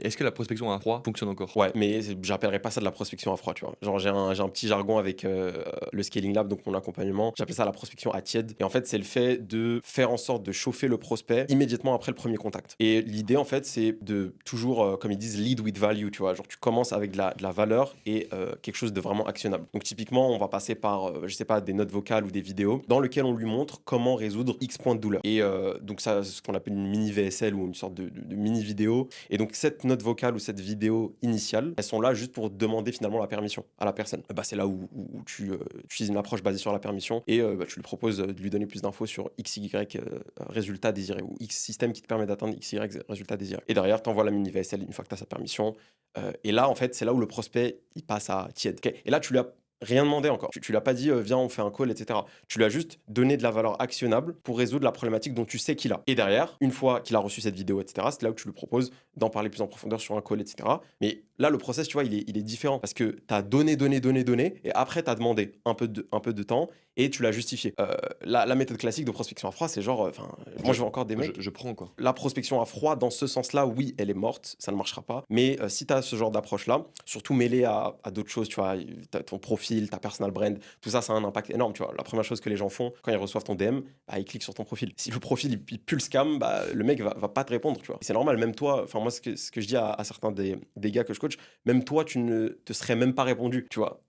Est-ce que la prospection à froid fonctionne encore? Ouais, mais j'appellerais pas ça de la prospection à froid, tu vois? Genre j'ai un petit jargon avec, le Scaling Lab, donc mon accompagnement. J'appelle ça la prospection à tiède et en fait, c'est le fait de faire en sorte de chauffer le prospect immédiatement après le premier contact et l'idée, en fait, c'est de toujours, comme ils disent: «Lead with value», tu vois? Genre tu commences avec de la valeur et quelque chose de vraiment actionnable. Donc typiquement, on va passer par, je sais pas, des notes vocales ou des vidéos dans lesquelles on lui montre comment résoudre X point de douleur et donc ça, c'est ce qu'on appelle une mini VSL ou une sorte de mini vidéo et donc cette note vocale ou cette vidéo initiale, elles sont là juste pour demander finalement la permission à la personne. Bah, c'est là où tu utilises une approche basée sur la permission et bah, tu lui proposes, de lui donner plus d'infos sur X, Y, résultat désiré ou X système qui te permet d'atteindre X, Y résultat désiré. Et derrière, tu envoies la mini VSL une fois que tu as sa permission, et là, en fait, c'est là où le prospect, il passe à tiède. OK? Et là, tu lui as rien demandé encore. Tu lui as pas dit, «Viens, on fait un call» et cetera. Tu lui as juste donné de la valeur actionnable pour résoudre la problématique dont tu sais qu'il a. Et derrière, une fois qu'il a reçu cette vidéo et cetera, c'est là où tu lui proposes d'en parler plus en profondeur sur un call et cetera. Mais là, le process, tu vois, il est différent parce que tu as donné, donné, donné, donné et après tu as demandé un peu de temps et tu l'as justifié. La méthode classique de prospection à froid, c'est genre, enfin, moi, Je je vois encore des je mecs je prends, quoi. la prospection à froid, dans ce sens-là, oui, elle est morte, ça ne marchera pas. Mais si tu as ce genre d'approche-là, surtout mêlé à d'autres choses, tu vois, ton profil, ta personal brand, tout ça, ça a un impact énorme, tu vois. La première chose que les gens font quand ils reçoivent ton DM, bah, ils cliquent sur ton profil. Si le profil, il pue le scam, bah, le mec va pas te répondre, tu vois. Et c'est normal, même toi, enfin, moi, ce que je dis à certains des gars que je coach, même toi, tu ne te serais même pas répondu, tu vois.